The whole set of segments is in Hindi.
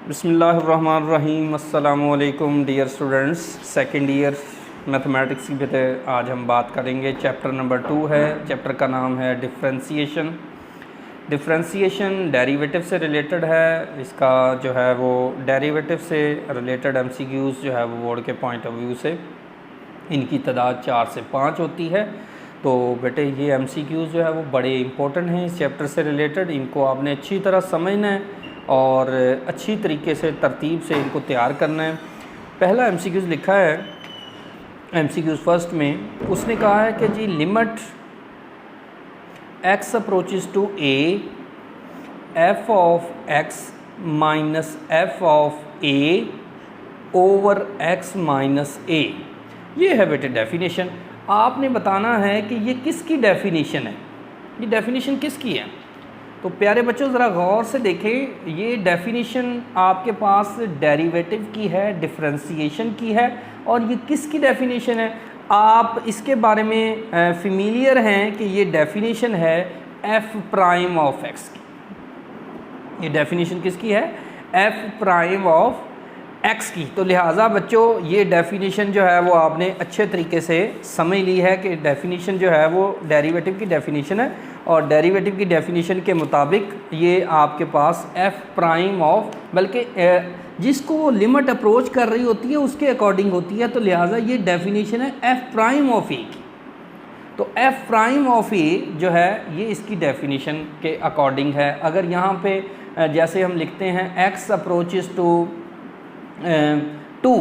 बिस्मिल्लाहिर्रहमानिर्रहीम। अस्सलामुअलैकुम dear students, second year mathematics की पे आज हम बात करेंगे। चैप्टर नंबर 2 है। चैप्टर का नाम है डिफरेंशिएशन। डिफरेंशिएशन डेरिवेटिव से रिलेटेड है। इसका जो है वो डेरिवेटिव से रिलेटेड एमसीक्यूज़ जो है वो बोर्ड के पॉइंट ऑफ व्यू से इनकी तादाद 4 से 5 होती है। तो बेटे ये एमसीक्यूज़ जो है वो बड़े इंपॉर्टेंट हैं इस चैप्टर से रिलेटेड। इनको आपने अच्छी तरह समझना है और अच्छी तरीके से तरतीब से इनको तैयार करना है। पहला एमसीक्यूज़ लिखा है, एमसीक्यूज़ फर्स्ट में उसने कहा है कि जी limit x approaches to a f of x minus f of a over x minus a। ये है बेटे डेफिनेशन। आपने बताना है कि ये किसकी डेफिनेशन है, ये डेफिनेशन किसकी है। तो प्यारे बच्चों ज़रा गौर से देखें, ये डेफिनेशन आपके पास डेरिवेटिव की है, डिफरेंशिएशन की है, और ये किसकी डेफिनेशन है आप इसके बारे में फेमिलियर हैं कि ये डेफिनेशन है f प्राइम ऑफ x की। ये डेफिनेशन किसकी है, f प्राइम ऑफ x की। तो लिहाजा बच्चों ये डेफिनेशन जो है वो आपने अच्छे तरीके से समझ ली है कि डेफिनेशन जो है वो डेरिवेटिव की डेफिनेशन है, और डेरिवेटिव की डेफिनेशन के मुताबिक ये आपके पास f प्राइम ऑफ, बल्कि जिसको लिमिट अप्रोच कर रही होती है उसके अकॉर्डिंग होती है। तो लिहाजा ये डेफिनेशन है f प्राइम ऑफ a की। तो f प्राइम ऑफ a जो है ये इसकी डेफिनेशन के अकॉर्डिंग है। अगर यहाँ पे जैसे हम लिखते हैं x अप्रोचेस टू 2,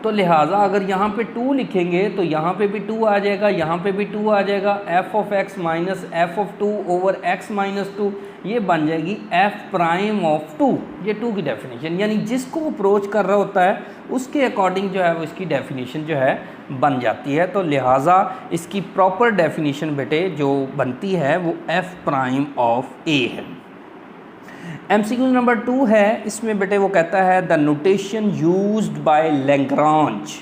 तो लिहाजा अगर यहाँ पे 2 लिखेंगे तो यहाँ पे भी 2 आ जाएगा, यहाँ पे भी 2 आ जाएगा। f of x minus f of 2 over x minus 2, ये बन जाएगी f प्राइम ऑफ 2। ये 2 की डेफिनेशन, यानी जिसको अप्रोच कर रहा होता है उसके अकॉर्डिंग जो है वो इसकी डेफिनेशन जो है बन जाती है। तो लिहाजा इसकी प्रॉपर डेफिनेशन बेटे जो बनती है वो f प्राइम ऑफ a है। एमसीक्यू नंबर 2 है, इसमें बेटे वो कहता है the notation used by Lagrange.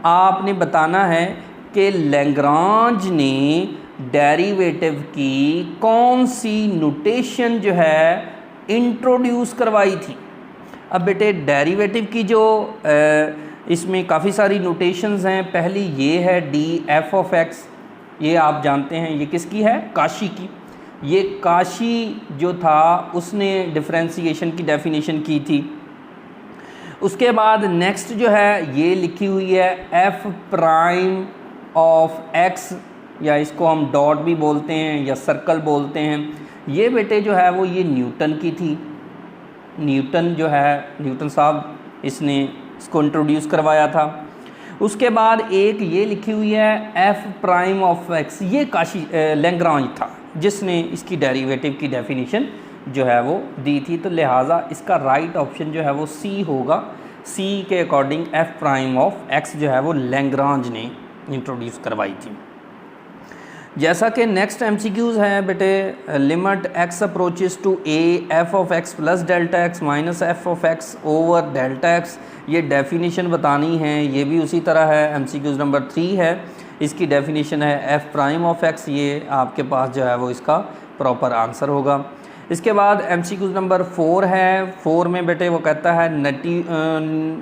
आपने बताना है कि लैग्रांज ने डेरिवेटिव की कौन सी नोटेशन जो है इंट्रोड्यूस करवाई थी। अब बेटे डेरिवेटिव की जो इसमें काफ़ी सारी नोटेशंस हैं। पहली ये है डी एफ ऑफ एक्स, ये आप जानते हैं ये किसकी है, काशी की। ये काशी जो था उसने डिफरेंशिएशन की डेफिनेशन की थी। उसके बाद नेक्स्ट जो है ये लिखी हुई है f प्राइम ऑफ x, या इसको हम डॉट भी बोलते हैं या सर्कल बोलते हैं। ये बेटे जो है वो ये न्यूटन की थी। न्यूटन जो है, न्यूटन साहब इसने इसको इंट्रोड्यूस करवाया था। उसके बाद एक ये लिखी हुई है f प्राइम ऑफ x, ये काशी लैग्रांज था जिसने इसकी डेरिवेटिव की डेफिनेशन जो है वो दी थी। तो लिहाजा इसका राइट ऑप्शन जो है वो सी होगा। सी के according f prime of x जो है वो लैग्रांज ने इंट्रोड्यूस करवाई थी। जैसा कि नेक्स्ट एमसीक्यूज़ है बेटे, limit x approaches to a f of x plus delta x minus f of x over delta x। ये डेफिनेशन बतानी है, ये भी उसी तरह है। एमसीक्यूज़ नंबर 3 है, इसकी डेफिनेशन है f प्राइम ऑफ x। ये आपके पास जो है वो इसका प्रॉपर आंसर होगा। इसके बाद एमसीक्यूज़ नंबर 4 है। 4 में बेटे वो कहता है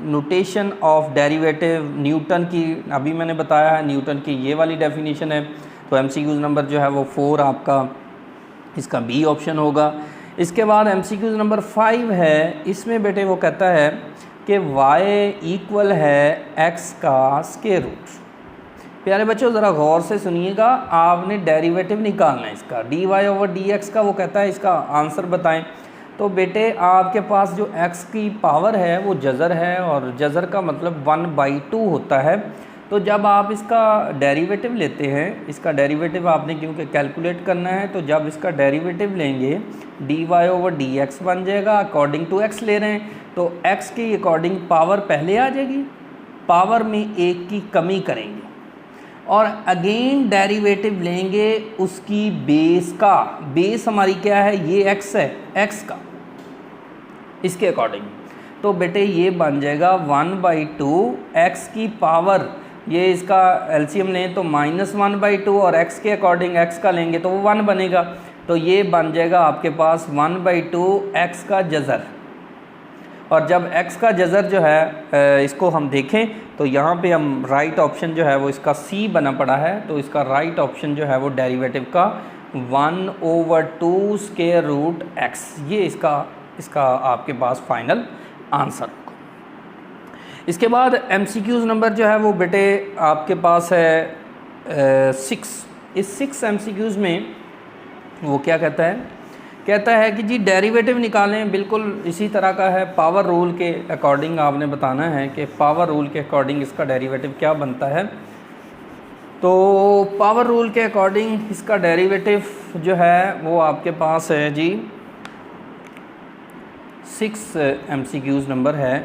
नोटेशन ऑफ डेरिवेटिव न्यूटन की। अभी मैंने बताया है न्यूटन की ये वाली डेफिनेशन है। तो एमसीक्यूज़ नंबर जो है वो 4 आपका इसका बी ऑप्शन होगा। इसके बाद एमसीक्यूज़ नंबर 5 है, इसमें बेटे वो कहता है कि y इक्वल है x का स्क्वायर रूट। प्यारे बच्चों ज़रा गौर से सुनिएगा, आपने डेरिवेटिव निकालना है इसका, D Y over D X का। वो कहता है इसका आंसर बताएं। तो बेटे आपके पास जो x की पावर है वो जज़र है, और जज़र का मतलब 1/2 होता है। तो जब आप इसका डेरिवेटिव लेते हैं, इसका डेरिवेटिव आपने क्योंकि कैलकुलेट करना है, तो जब इसका डेरिवेटिव लेंगे D Y over D X बन जाएगा। अकॉर्डिंग टू x ले रहे हैं तो x की अकॉर्डिंग पावर पहले आ जाएगी, पावर में 1 की कमी करेंगे, और अगेन डेरिवेटिव लेंगे उसकी बेस का। बेस हमारी क्या है, ये x है, x का, इसके अकॉर्डिंग। तो बेटे ये बन जाएगा 1/2 x की पावर, ये इसका एलसीएम लें तो -1/2, और x के अकॉर्डिंग x का लेंगे तो वो 1 बनेगा। तो ये बन जाएगा आपके पास 1/2 x का जज़र। और जब x का जज़र जो है इसको हम देखें तो यहाँ पे हम राइट ऑप्शन जो है वो इसका C बना पड़ा है, तो इसका राइट ऑप्शन जो है वो डेरिवेटिव का 1/2 स्क्वायर रूट x, ये इसका आपके पास फाइनल आंसर होगा। इसके बाद MCQs नंबर जो है वो बेटे आपके पास है 6। इस 6 MCQs में वो क्या कहता है कि जी डेरिवेटिव निकालें, बिल्कुल इसी तरह का है। पावर रूल के अकॉर्डिंग आपने बताना है कि पावर रूल के अकॉर्डिंग इसका डेरिवेटिव क्या बनता है। तो पावर रूल के अकॉर्डिंग इसका डेरिवेटिव जो है वो आपके पास है जी 6 MCQs नंबर है।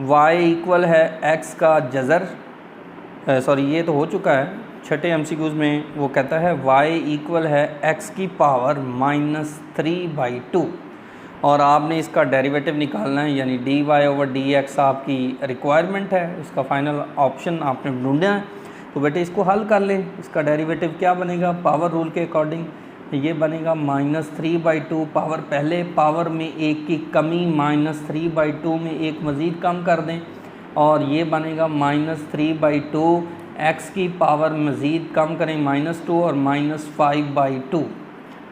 y इक्वल है x का जज़र, सॉरी ये तो हो चुका है। छठे MCQs में वो कहता है y इक्वल है x की पावर -3/2 और आपने इसका डेरिवेटिव निकालना है, यानी dy/dx आपकी रिक्वायरमेंट है। इसका फाइनल ऑप्शन आपने ढूंढना है। तो बेटे इसको हल कर लें। इसका डेरिवेटिव क्या बनेगा पावर रूल के अकॉर्डिंग, ये बनेगा -3/2। पावर पहले पावर में एक की कमी, -3/2 में एक मज़ीद कम कर दें और ये बनेगा -3/2। x की पावर मज़ीद कम करें -2 और -5/2।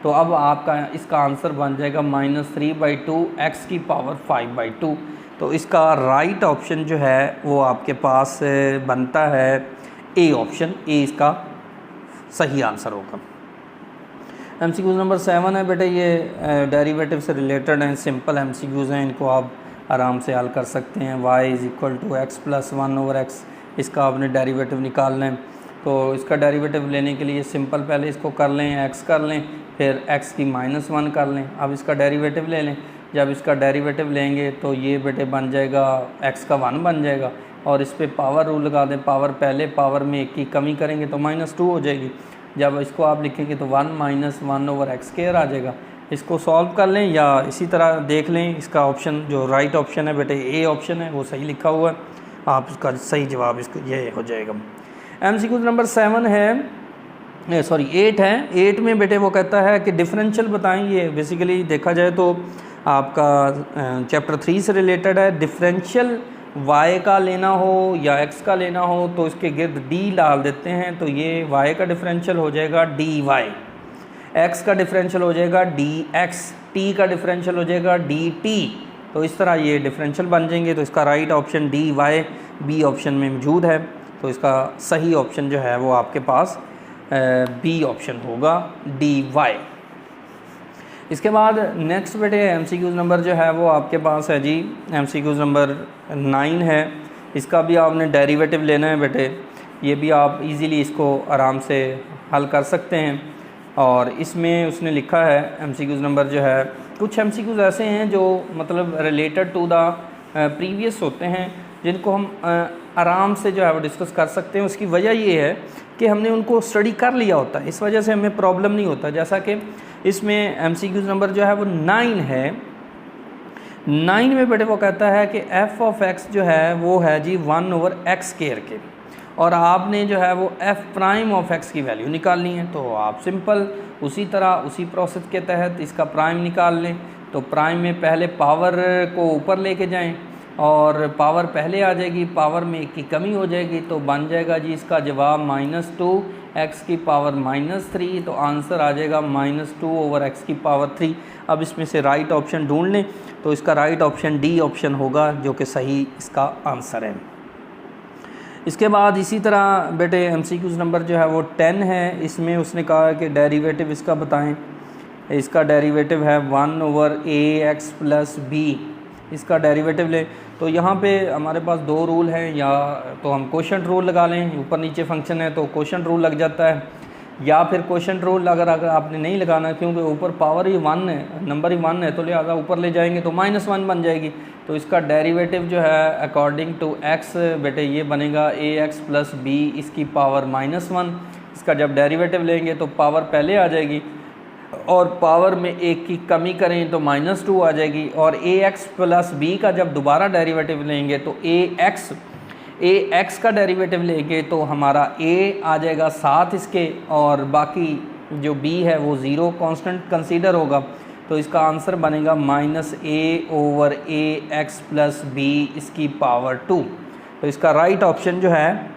तो अब आपका इसका आंसर बन जाएगा -3/2 x की पावर 5/2। तो इसका राइट ऑप्शन जो है वो आपके पास बनता है ए ऑप्शन, ए इसका सही आंसर होगा। MCQs नंबर 7 है बेटे, ये डेरिवेटिव से रिलेटेड हैं, सिंपल MCQs हैं, इनको आप आराम से हल कर सकते हैं। y = x + 1/x, इसका आपने डेरिवेटिव निकालना है। तो इसका डेरिवेटिव लेने के लिए सिंपल पहले इसको कर लें, x कर लें, फिर x की -1 कर लें। अब इसका डेरिवेटिव ले लें। जब इसका डेरिवेटिव लेंगे तो ये बेटे बन जाएगा x का 1 बन जाएगा और इस पर पावर रूल लगा दें। पावर पहले पावर में एक की कमी करेंगे तो -2 हो जाएगी। जब इसको आप लिखेंगे तो 1 - 1/x² आ जाएगा। इसको सॉल्व कर लें या इसी तरह देख लें। इसका ऑप्शन जो राइट ऑप्शन है बेटे ए ऑप्शन है, वो सही लिखा हुआ है। आप इसका सही जवाब इसका ये हो जाएगा। MCQ नंबर 7 है, सॉरी 8 है। 8 में बेटे वो कहता है कि डिफरेंशियल बताएं। ये बेसिकली देखा जाए तो आपका चैप्टर 3 से रिलेटेड है। डिफरेंशियल y का लेना हो या x का लेना हो तो इसके गिर्द d डाल देते हैं, तो ये y का डिफरेंशियल हो जाएगा dy, x का डिफरेंशियल हो जाएगा dx, t का डिफरेंशियल हो जाएगा dt। तो इस तरह ये डिफरेंशियल बन जाएंगे। तो इसका right option dy B option में मौजूद है। तो इसका सही ऑप्शन जो है वो आपके पास बी ऑप्शन होगा dy। इसके बाद नेक्स्ट बेटे MCQs नंबर जो है वो आपके पास है जी MCQs नंबर 9 है। इसका भी आपने डेरिवेटिव लेना है बेटे। ये भी आप इजीली इसको आराम से हल कर सकते हैं। और इसमें उसने लिखा है MCQs नंबर जो है, कुछ MCQs ऐसे हैं जो मतलब रिलेटेड टू द प्रीवियस होते हैं, जिनको हम आराम से जो है वो डिस्कस कर सकते हैं। उसकी वजह ये है कि हमने उनको स्टडी कर लिया होता है, इस वजह से हमें प्रॉब्लम नहीं होता। जैसा कि इसमें MCQs नंबर जो है वो 9 है। 9 में बेटे वो कहता है कि f(x) जो है वो है जी 1/x² के, और आपने जो है वो f'(x) की वैल्यू निकालनी है। तो आप सिंपल उसी तरह उसी प्रोसेस के तहत इसका प्राइम निकाल लें। तो प्राइम में पहले पावर को ऊपर लेके जाएं और पावर पहले आ जाएगी, पावर में एक की कमी हो जाएगी, तो बन जाएगा जी इसका जवाब -2x की पावर -3। तो आंसर आ जाएगा -2/x की पावर 3। अब इसमें से राइट ऑप्शन ढूंढ लें, तो इसका राइट ऑप्शन डी ऑप्शन होगा, जो कि सही इसका आंसर है। इसके बाद इसी तरह बेटे MCQs नंबर जो है वो 10 है। इसमें उसने कहा कि डेरिवेटिव इसका बताएं। इसका डेरिवेटिव है 1/ax + b। इसका डेरिवेटिव लें तो यहाँ पे हमारे पास दो रूल हैं, या तो हम कोशेंट रूल लगा लें, ऊपर नीचे फंक्शन है तो कोशेंट रूल लग जाता है, या फिर कोशेंट रूल अगर आपने नहीं लगाना क्योंकि ऊपर पावर ही 1 है, नंबर ही 1 है, तो लिहाजा ऊपर ले जाएंगे तो -1 बन जाएगी। तो इसका डेरिवेटिव जो है अकॉर्डिंग टू x बेटे ये बनेगा ax + b इसकी पावर -1। इसका जब डेरिवेटिव लेंगे तो पावर पहले आ जाएगी और पावर में एक की कमी करें तो -2 आ जाएगी, और ax + b का जब दोबारा डेरिवेटिव लेंगे तो ax का डेरिवेटिव लेंगे तो हमारा a आ जाएगा 7 इसके, और बाकी जो b है वो 0 कांस्टेंट कंसीडर होगा। तो इसका आंसर बनेगा -a/ax + b इसकी पावर 2। तो इसका राइट ऑप्शन जो है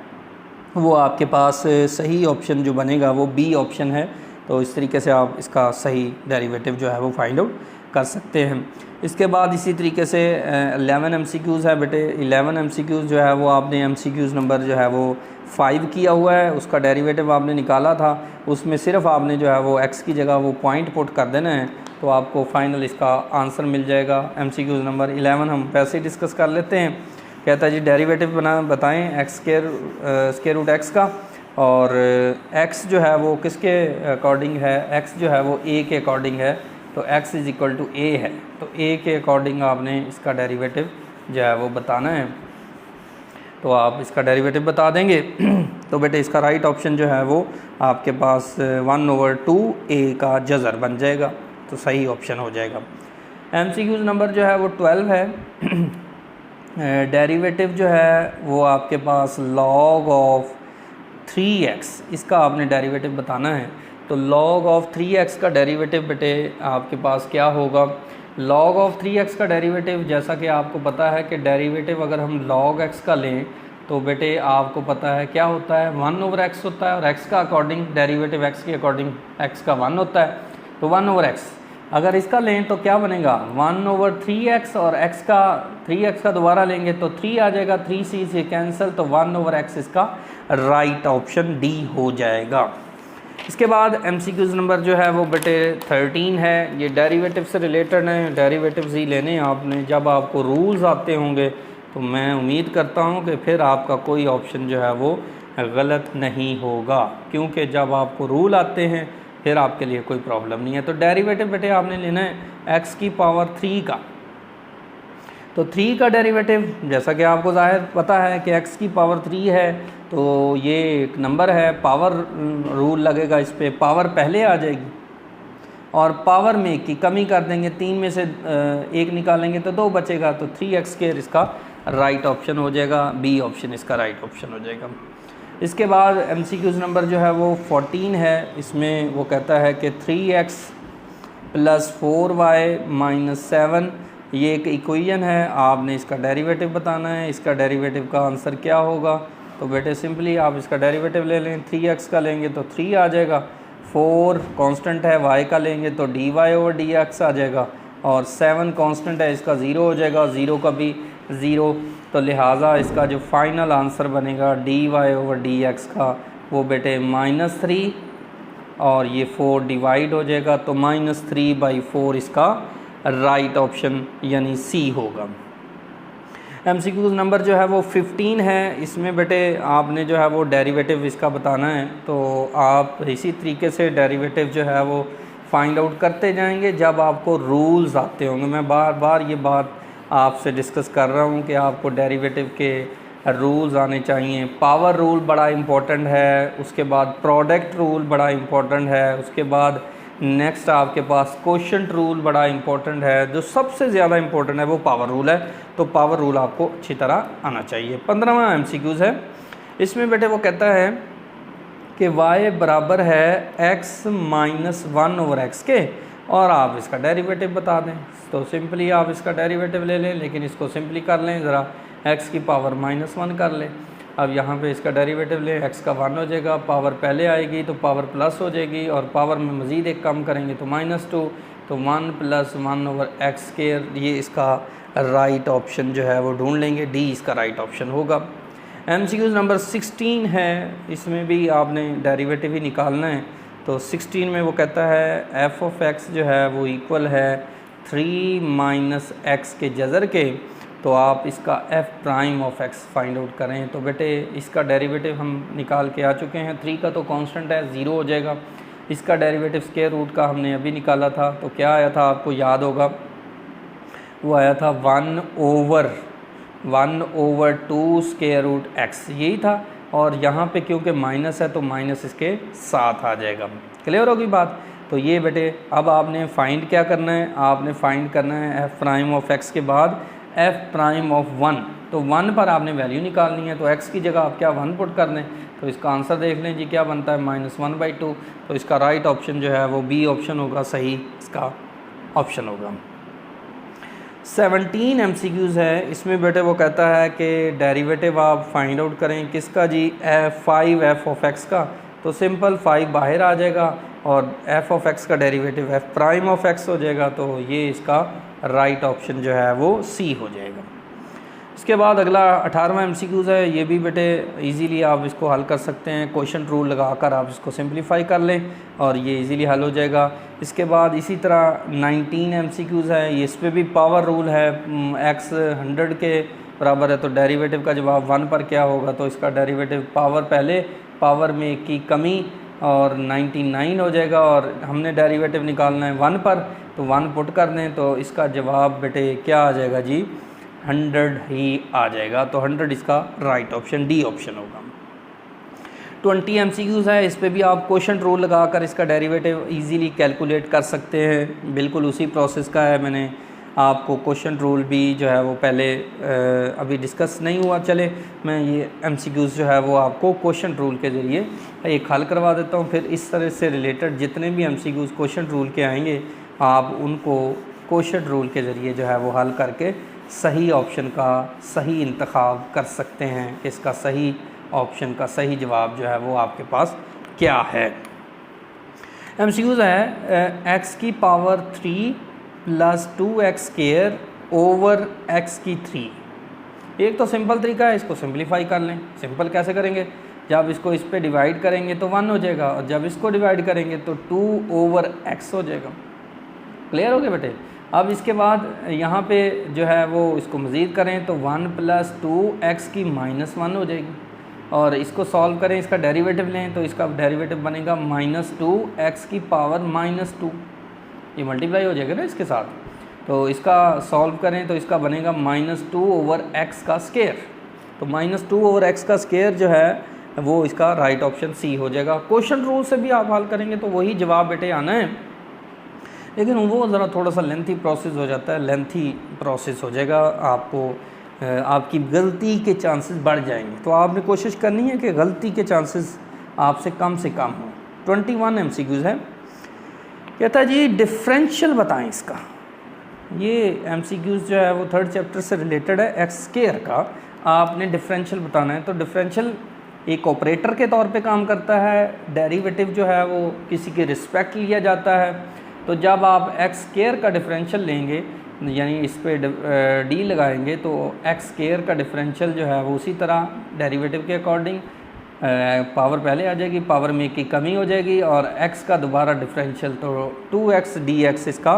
वो आपके पास सही ऑप्शन जो बनेगा वो बी ऑप्शन है। तो इस तरीके से आप इसका सही डेरिवेटिव जो है वो फाइंड आउट कर सकते हैं। इसके बाद इसी तरीके से 11 MCQs है बेटे। 11 MCQs जो है वो आपने MCQs नंबर जो है वो 5 किया हुआ है, उसका डेरिवेटिव आपने निकाला था। उसमें सिर्फ आपने जो है वो x की जगह वो पॉइंट पुट कर देना है, तो आपको फाइनल इसका आंसर मिल जाएगा। MCQs नंबर 11 हम वैसे ही डिस्कस कर लेते हैं। कहता है जी डेरिवेटिव बताएं स्क्वायर रूट x का, और x जो है वो किसके अकॉर्डिंग है, x जो है वो a के अकॉर्डिंग है, तो x = a है। तो a के अकॉर्डिंग आपने इसका डेरिवेटिव जो है वो बताना है, तो आप इसका डेरिवेटिव बता देंगे। तो बेटे इसका राइट ऑप्शन जो है वो आपके पास 1/2a का जज़र बन जाएगा, तो सही ऑप्शन हो जाएगा। MCQs नंबर जो है वो 12 है। डेरिवेटिव जो है वो आपके पास log of 3x, इसका आपने डेरिवेटिव बताना है। तो log of 3x का डेरिवेटिव बेटे आपके पास क्या होगा। log of 3x का डेरिवेटिव, जैसा कि आपको पता है कि डेरिवेटिव अगर हम log x का लें तो बेटे आपको पता है क्या होता है, 1/x होता है, और x का अकॉर्डिंग डेरिवेटिव x के अकॉर्डिंग x का 1 होता है, तो 1/x। अगर इसका लें तो क्या बनेगा 1/3x, और x का 3x का दोबारा लेंगे तो 3 आ जाएगा, 3c से कैंसिल, तो 1/x इसका राइट ऑप्शन डी हो जाएगा। इसके बाद MCQs नंबर जो है वो बेटे 13 है। ये डेरिवेटिव से रिलेटेड है, डेरिवेटिव्स ही लेने हैं आपने। जब आपको रूल्स आते होंगे तो मैं उम्मीद करता हूँ कि फिर आपका कोई ऑप्शन जो है वो गलत नहीं होगा, क्योंकि जब आपको रूल आते हैं फिर आपके लिए कोई प्रॉब्लम नहीं है। तो डेरिवेटिव बेटे आपने लेना है x⁻³ का। तो 3 का डेरिवेटिव, जैसा कि आपको ज़ाहिर पता है कि x⁻³ है, तो ये एक नंबर है, पावर रूल लगेगा इस पर, पावर पहले आ जाएगी और पावर में की कमी कर देंगे, 3 में से 1 निकालेंगे तो 2 बचेगा, तो 3x² इसका राइट ऑप्शन हो जाएगा, बी ऑप्शन इसका राइट ऑप्शन हो जाएगा। इसके बाद MCQs नंबर जो है वो 14 है। इसमें वो कहता है कि 3x + 4y - 7 ये एक इक्वेशन है, आपने इसका डेरिवेटिव बताना है। इसका डेरिवेटिव का आंसर क्या होगा, तो बेटे सिंपली आप इसका डेरिवेटिव ले लें। 3x का लेंगे तो 3 आ जाएगा, 4 कांस्टेंट है, y का लेंगे तो dy/dx आ जाएगा, और 7 कांस्टेंट है, इसका 0 हो जाएगा, 0 का भी 0। तो लिहाजा इसका जो फाइनल आंसर बनेगा dy/dx का वो बेटे -3, और ये 4 डिवाइड हो जाएगा, तो -3/4 इसका राइट ऑप्शन यानी सी होगा। MCQs नंबर जो है वो 15 है। इसमें बेटे आपने जो है वो डेरिवेटिव इसका बताना है, तो आप इसी तरीके से डेरिवेटिव जो है वो फाइंड आउट करते जाएंगे जब आपको रूल्स आते होंगे। मैं बार बार ये बात आपसे डिस्कस कर रहा हूँ कि आपको डेरिवेटिव के रूल्स आने चाहिए। पावर रूल बड़ा इम्पोर्टेंट है, उसके बाद प्रोडक्ट रूल बड़ा इम्पोर्टेंट है, उसके बाद नेक्स्ट आपके पास क्वोशंट रूल बड़ा इम्पोर्टेंट है। जो सबसे ज़्यादा इम्पोर्टेंट है वो पावर रूल है, तो पावर रूल आपको अच्छी तरह आना चाहिए। 15वां MCQs है। इसमें बेटे वो कहता है कि y बराबर है x - 1/x के, और आप इसका डेरिवेटिव बता दें। तो सिंपली आप इसका डेरिवेटिव ले लें, लेकिन इसको सिंपली कर लें ज़रा, x⁻1 कर लें। अब यहाँ पे इसका डेरिवेटिव लें, x का 1 हो जाएगा, पावर पहले आएगी तो पावर प्लस हो जाएगी, और पावर में मज़ीद एक कम करेंगे तो -2, तो 1 + 1/x², ये इसका राइट ऑप्शन जो है वो ढूंढ लेंगे, डी इसका राइट ऑप्शन होगा। MCQs नंबर 16 है। इसमें भी आपने डेरिवेटिव ही निकालना है। तो 16 में वो कहता है f(x) जो है वो इक्वल है 3 - x के जज़र के, तो आप इसका f'(x) फाइंड आउट करें। तो बेटे इसका डेरिवेटिव हम निकाल के आ चुके हैं। 3 का तो कांस्टेंट है, 0 हो जाएगा। इसका डेरिवेटिव स्क्वायर रूट का हमने अभी निकाला था, तो क्या आया था आपको याद होगा, वो आया था 1/2 स्क्वायर रूट x, यही था। और यहाँ पे क्योंकि माइनस है तो माइनस इसके साथ आ जाएगा। क्लियर होगी बात। तो ये बेटे अब आपने फाइंड क्या करना है, आपने फाइंड करना है f'(x) के बाद f'(1), तो 1 पर आपने वैल्यू निकालनी है। तो x की जगह आप क्या 1 पुट कर दें, तो इसका आंसर देख लें जी क्या बनता है, -1/2। तो इसका राइट ऑप्शन जो है वो बी ऑप्शन होगा, सही इसका ऑप्शन होगा। 17 MCQs है, इसमें बेटे वो कहता है कि डेरिवेटिव आप फाइंड आउट करें किसका जी, 5f(x) का। तो सिंपल 5 बाहर आ जाएगा और f(x) का डेरिवेटिव f'(x) हो जाएगा। तो ये इसका राइट ऑप्शन जो है वो सी हो जाएगा। इसके बाद अगला 18वां MCQs है, ये भी बेटे इजीली आप इसको हल कर सकते हैं, क्वेश्चन रूल लगाकर आप इसको सिंपलीफाई कर लें और ये इजीली हल हो जाएगा। इसके बाद इसी तरह 19 MCQs है, इस पर भी पावर रूल है, x 100 के बराबर है तो डेरिवेटिव का जवाब 1 पर क्या होगा, तो इसका डेरिवेटिव पावर पहले, पावर में 1 की कमी और 99 हो जाएगा और हमने डेरिवेटिव निकालना है 1 पर, तो 1 पुट कर दें तो इसका जवाब बेटे क्या आ जाएगा जी, 100 ही आ जाएगा। तो 100 इसका राइट ऑप्शन डी ऑप्शन होगा। 20 MCQs है, इस पे भी आप क्वेश्चन रूल लगाकर इसका डेरिवेटिव इजीली कैलकुलेट कर सकते हैं, बिल्कुल उसी प्रोसेस का है। मैंने आपको क्वेश्चन रूल भी जो है वो पहले अभी डिस्कस नहीं हुआ, चले मैं ये MCQs जो है वो आपको क्वेश्चन रूल के ज़रिए एक हल करवा देता हूँ। फिर इस तरह से रिलेटेड जितने भी MCQs क्वेश्चन रूल के आएंगे आप उनको क्वेश्चन रूल के ज़रिए जो है वो हल करके सही ऑप्शन का सही इंतखाब कर सकते हैं, इसका सही ऑप्शन का सही जवाब जो है वो आपके पास क्या है। MCQs है, x की power 3 plus 2x² over x की 3। एक तो सिंपल तरीका है, इसको सिंपलीफाई कर लें। सिंपल कैसे करेंगे, जब इसको इस पे डिवाइड करेंगे तो 1 हो जाएगा और जब इसको डिवाइड करेंगे तो 2 ओवर x हो जाएगा। क्लियर हो गया बेटे। अब इसके बाद यहाँ पे जो है वो इसको मज़ीद करें तो 1 प्लस 2x की -1 हो जाएगी और इसको सॉल्व करें, इसका डेरिवेटिव लें तो इसका डेरिवेटिव बनेगा -2x की पावर -2। ये मल्टीप्लाई हो जाएगा ना इसके साथ, तो इसका सॉल्व करें तो इसका बनेगा -2 ओवर x का स्क्वायर। तो -2 ओवर x का स्क्वायर जो है वो इसका राइट ऑप्शन सी हो जाएगा। क्वेश्चन रूल से भी आप हल करेंगे तो वही जवाब बेटे आना है, लेकिन वो ज़रा थोड़ा सा लेंथी प्रोसेस हो जाता है, लेंथी प्रोसेस हो जाएगा, आपको आपकी गलती के चांसेस बढ़ जाएंगे। तो आपने कोशिश करनी है कि गलती के चांसेस आपसे कम हो। 21 MCQs है, कहता है जी डिफरेंशियल बताएं इसका। ये MCQs जो है वो 3rd चैप्टर से रिलेटेड है, x² का आपने डिफरेंशियल बताना है। तो डिफरेंशियल एक ऑपरेटर के तौर पे काम करता है, डेरिवेटिव जो है वो किसी के रिस्पेक्ट लिया जाता है। तो जब आप x² का डिफरेंशियल लेंगे यानी इस पे d लगाएंगे तो x² का डिफरेंशियल जो है वो उसी तरह डेरिवेटिव के अकॉर्डिंग पावर पहले आ जाएगी, पावर में की कमी हो जाएगी और x का दोबारा डिफरेंशियल, तो 2x dx इसका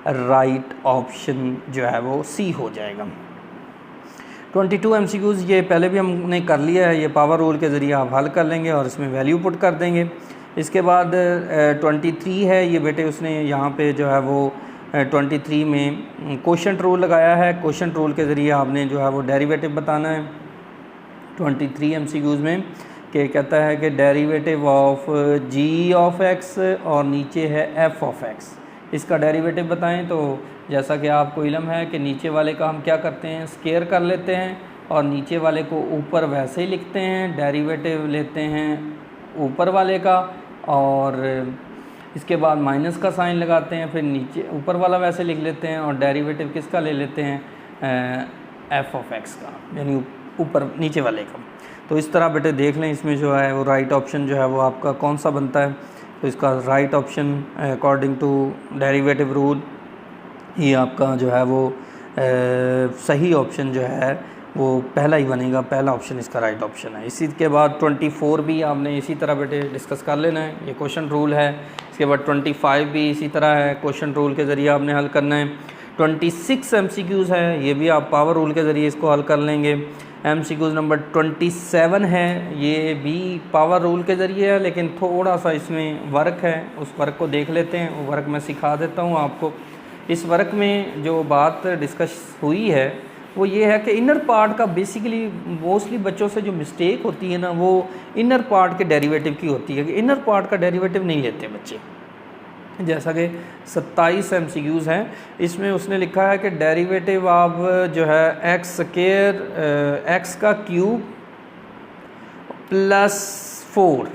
राइट ऑप्शन जो है वो सी हो जाएगा। 22 MCQs ये पहले भी हमने कर लिया है, ये पावर रूल के ज़रिए आप हल कर लेंगे और इसमें वैल्यू पुट कर देंगे। इसके बाद 23 है, ये बेटे उसने यहाँ पे जो है वो 23 में क्वेश्चन रूल लगाया है। क्वेश्चन रूल के ज़रिए आपने जो है वो डेरिवेटिव बताना है 23 MCQs में, कि कहता है कि derivative of g of x और नीचे है f ऑफ x, इसका डेरिवेटिव बताएं। तो जैसा कि आपको इल्म है कि नीचे वाले का हम क्या करते हैं, स्क्वायर कर लेते हैं और नीचे वाले को ऊपर वैसे ही लिखते हैं, डेरिवेटिव लेते हैं ऊपर वाले का और इसके बाद माइनस का साइन लगाते हैं, फिर नीचे ऊपर वाला वैसे लिख लेते हैं और डेरिवेटिव किसका ले लेते हैं, f ऑफ x का, यानी ऊपर नीचे वाले का। तो इस तरह बेटे देख लें इसमें जो है वो राइट ऑप्शन जो है वो आपका कौन सा बनता है। तो इसका right option according to derivative rule ये आपका जो है वो सही ऑप्शन जो है वो पहला ही बनेगा, पहला ऑप्शन इसका राइट ऑप्शन है। इसी के बाद 24 भी आपने इसी तरह बेटे डिस्कस कर लेना है, ये क्वेश्चन रूल है। इसके बाद 25 भी इसी तरह है, क्वेश्चन रूल के ज़रिए आपने हल करना है। 26 MCQs है, ये भी आप पावर रूल के ज़रिए इसको हल कर लेंगे। MCQs नंबर 27 है, ये भी पावर रूल के ज़रिए है, लेकिन थोड़ा सा इसमें वर्क है, उस वर्क को देख लेते हैं। वो वर्क मैं सिखा देता हूँ आपको। इस वर्क में जो बात डिस्कस हुई है वो ये है कि इनर पार्ट का बेसिकली मोस्टली बच्चों से जो मिस्टेक होती है ना, वो इनर पार्ट के डेरिवेटिव की होती है कि इनर पार्ट का डेरिवेटिव नहीं लेते बच्चे। जैसा कि 27 MCQs हैं, इसमें उसने लिखा है कि डेरिवेटिव आप जो है x² का क्यूब +4,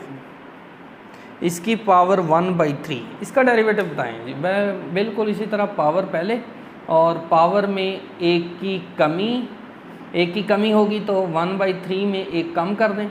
इसकी पावर 1/3, इसका डेरिवेटिव बताएं जी। मैं बिल्कुल इसी तरह पावर पहले और पावर में एक की कमी होगी तो 1/3 में एक कम कर दें,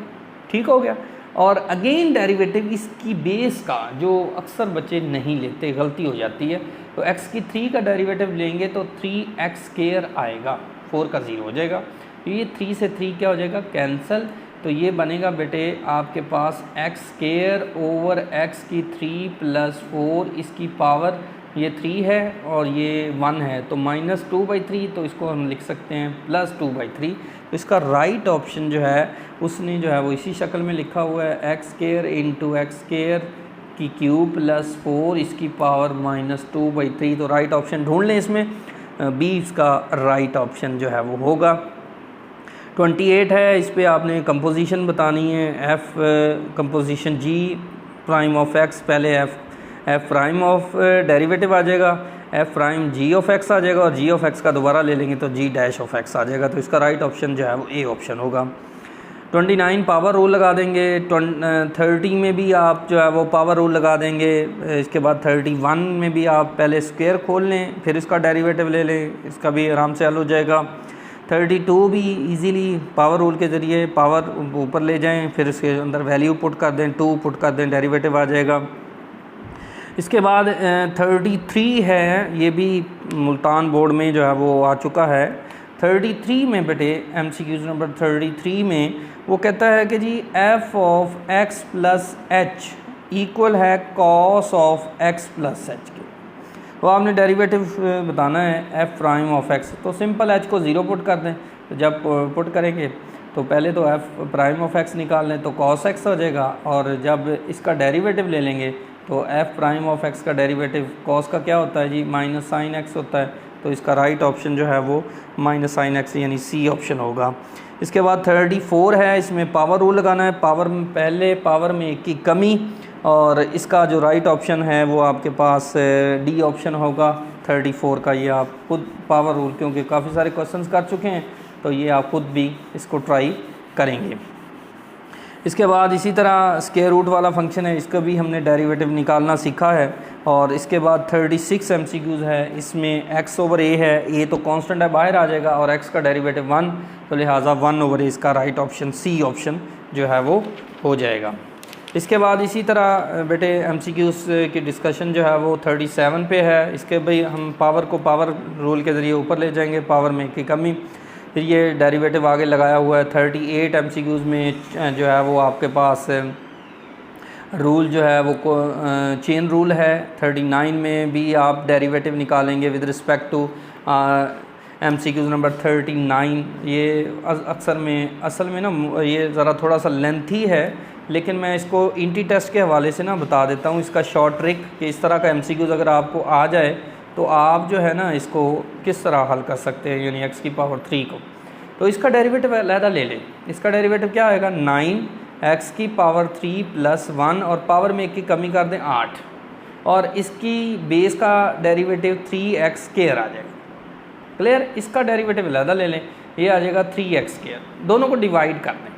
ठीक हो गया। और अगेन डेरिवेटिव इसकी बेस का, जो अक्सर बच्चे नहीं लेते, गलती हो जाती है, तो x की 3 का डेरिवेटिव लेंगे तो 3x² आएगा, 4 का 0 हो जाएगा। ये 3 से 3 क्या हो जाएगा, कैंसिल। तो ये बनेगा बेटे आपके पास x² ओवर x की 3 + 4, इसकी पावर ये 3 है और ये 1 है, तो -2/3, तो इसको हम लिख सकते हैं +2/3। तो इसका राइट ऑप्शन जो है उसने जो है वो इसी शक्ल में लिखा हुआ है, x² × x² की क्यूब + 4 इसकी पावर -2/3। तो राइट ऑप्शन ढूंढ लें इसमें, बी इसका राइट ऑप्शन जो है वो होगा। 28 है, इस पे आपने कंपोजिशन बतानी है, f composition g prime of x, पहले f प्राइम ऑफ डेरिवेटिव आ जाएगा, f prime g of x आ जाएगा और g ऑफ x का दोबारा ले लेंगे तो g डैश ऑफ x आ जाएगा। तो इसका राइट ऑप्शन जो है वो ए ऑप्शन होगा। 29 पावर रूल लगा देंगे, 30 में भी आप जो है वो पावर रूल लगा देंगे। इसके बाद 31 में भी आप पहले स्क्वायर खोल लें, फिर इसका डेरिवेटिव ले लें, इसका भी आराम से हल हो जाएगा। 32 भी इजीली पावर रूल के ज़रिए पावर ऊपर ले जाएं, फिर इसके अंदर वैल्यू पुट कर दें, 2 पुट कर दें, डेरिवेटिव आ जाएगा। इसके बाद 33 है, ये भी मुल्तान बोर्ड में जो है वो आ चुका है। 33 में बेटे MCQ नंबर 33 में वो कहता है कि जी f of x + h equal है cos ऑफ x + h के। तो आपने डेरिवेटिव बताना है f प्राइम ऑफ x, तो सिंपल h को 0 पुट कर दें। तो जब पुट करेंगे तो पहले तो f प्राइम ऑफ x निकाल लें तो cos x हो जाएगा, और जब इसका डेरिवेटिव ले लेंगे तो f प्राइम ऑफ x का डेरिवेटिव cos का क्या होता है जी, -sin x होता है। तो इसका राइट ऑप्शन जो है वो -sin x यानी सी ऑप्शन होगा। इसके बाद 34 है, इसमें पावर रूल लगाना है, पावर में पहले पावर में एक की कमी, और इसका जो राइट ऑप्शन है वो आपके पास डी ऑप्शन होगा 34 का। ये आप खुद पावर रूल, क्योंकि काफ़ी सारे क्वेश्चंस कर चुके हैं, तो ये आप खुद भी इसको ट्राई करेंगे। इसके बाद इसी तरह स्क्वायर रूट वाला फंक्शन है, इसका भी हमने डेरिवेटिव निकालना सीखा है। और इसके बाद 36 MCQs है, इसमें x/a है, a तो कांस्टेंट है, बाहर आ जाएगा, और x का डेरिवेटिव 1, तो लिहाजा 1/a इसका राइट ऑप्शन सी ऑप्शन जो है वो हो जाएगा। इसके बाद इसी तरह बेटे MCQs की डिस्कशन जो है वो 37 पे है। इसके भाई हम पावर को पावर रूल के ज़रिए ऊपर ले जाएंगे, पावर में की कमी, फिर ये डेरिवेटिव आगे लगाया हुआ है। 38 MCQs में जो है वो आपके पास रूल जो है वो चेन रूल है। 39 में भी आप डेरिवेटिव निकालेंगे विद रिस्पेक्ट टू MCQs नंबर 39। ये अक्सर में असल में ना ये ज़रा थोड़ा सा लेंथी है, लेकिन मैं इसको इंटी टेस्ट के हवाले से ना बता देता हूँ इसका शॉर्ट ट्रिक, कि इस तरह का MCQs अगर आपको आ जाए तो आप जो है ना इसको किस तरह हल कर सकते हैं, यानी x की पावर 3 को। तो इसका डेरिवेटिव अलहदा ले लें। इसका डेरिवेटिव क्या आएगा, 9x की पावर 3 + 1, और पावर में एक की कमी कर दें 8, और इसकी बेस का डेरिवेटिव 3x² आ जाएगा। क्लियर, इसका डेरिवेटिव अलहदा ले लें, ये आ जाएगा 3x²। दोनों को डिवाइड कर दें,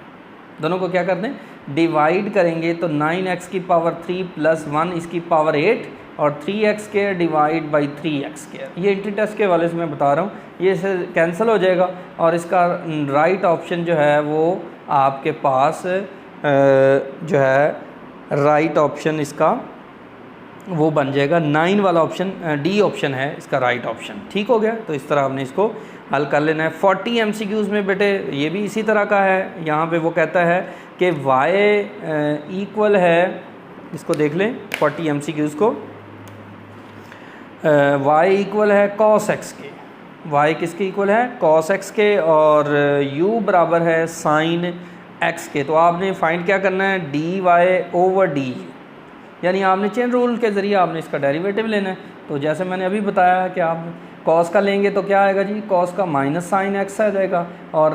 दोनों को क्या कर दें, डिवाइड करेंगे तो 9x की पावर 3 + 1 इसकी पावर 8, और 3x² डिवाइड बाई 3x²। ये इंटी टेस्ट के हवाले से मैं बता रहा हूँ, ये इसे कैंसिल हो जाएगा, और इसका राइट ऑप्शन जो है वो आपके पास जो है राइट ऑप्शन इसका वो बन जाएगा 9 वाला ऑप्शन, डी ऑप्शन है इसका राइट ऑप्शन। ठीक हो गया, तो इस तरह आपने इसको हल कर लेना है। 40 MCQs में बेटे ये भी इसी तरह का है। यहाँ पे वो कहता है कि y इक्वल है, इसको देख लें 40 MCQs को, y इक्वल है cos x के। y किसके इक्वल है, cos x के, और u बराबर है sin x के। तो आपने फाइंड क्या करना है, dy/du, यानी आपने चेन रूल के ज़रिए आपने इसका डेरिवेटिव लेना है। तो जैसे मैंने अभी बताया कि आप cos का लेंगे तो क्या आएगा जी, cos का -sin x आ जाएगा, और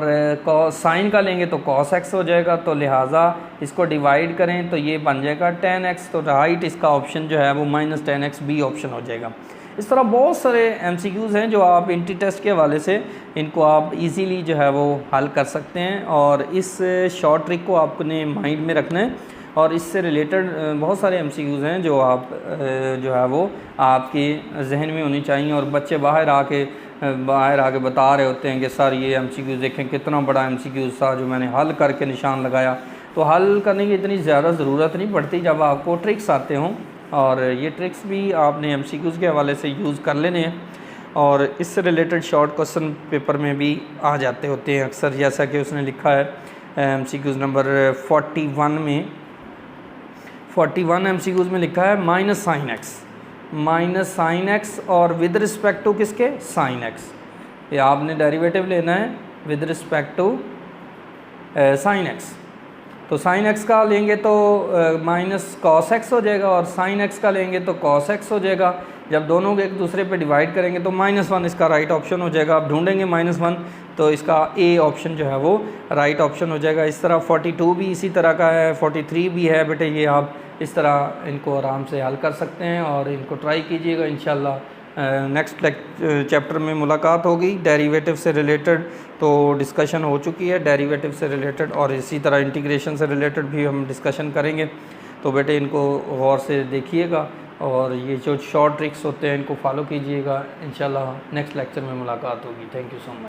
sin का लेंगे तो cos x हो जाएगा। तो लिहाजा इसको डिवाइड करें तो ये बन जाएगा tan x। तो राइट इसका ऑप्शन जो है वो -tan x बी ऑप्शन हो जाएगा। इस तरह बहुत सारे MCQs हैं जो आप इंटी टेस्ट के हवाले से इनको आप इजीली जो है वो हल कर सकते हैं। और इस शॉर्ट ट्रिक को आपने माइंड में रखना है और इससे रिलेटेड बहुत सारे MCQs हैं जो आप जो है वो आपके जहन में होनी चाहिए। और बच्चे बाहर आके बता रहे होते हैं कि सर ये MCQs देखें कितना बड़ा MCQs था जो मैंने हल करके निशान लगाया। तो हल करने की इतनी ज़्यादा ज़रूरत नहीं पड़ती जब आपको ट्रिक्स आते हों, और ये ट्रिक्स भी आपने MCQs के हवाले से यूज़ कर लेने हैं और इससे रिलेटेड शॉर्ट क्वेश्चन पेपर में भी आ जाते होते हैं अक्सर। जैसा कि उसने लिखा है MCQs नंबर 41 में, 41 MCQs में लिखा है माइनस साइन एक्स और विद रिस्पेक्ट टू किसके, साइन एक्स। ये आपने डेरिवेटिव लेना है with respect to sine X. तो साइन एक्स का लेंगे तो माइनस कॉस एक्स हो जाएगा और साइन एक्स का लेंगे तो कॉस एक्स हो जाएगा। जब दोनों को एक दूसरे पे डिवाइड करेंगे तो -1 इसका राइट ऑप्शन हो जाएगा। आप ढूंढेंगे -1 तो इसका ए ऑप्शन जो है वो राइट ऑप्शन हो जाएगा। इस तरह 42 भी इसी तरह का है, 43 भी है। बेटे ये आप इस तरह इनको आराम से हल कर सकते हैं और इनको ट्राई कीजिएगा। इंशाल्लाह नेक्स्ट चैप्टर में मुलाकात होगी। डेरिवेटिव से रिलेटेड तो डिस्कशन हो चुकी है, डेरिवेटिव से रिलेटेड और इसी तरह इंटीग्रेशन से रिलेटेड भी हम डिस्कशन करेंगे। तो बेटे इनको गौर से देखिएगा और ये जो शॉर्ट ट्रिक्स होते हैं इनको फॉलो कीजिएगा। इंशाल्लाह नेक्स्ट लेक्चर में मुलाकात होगी। Thank you so much.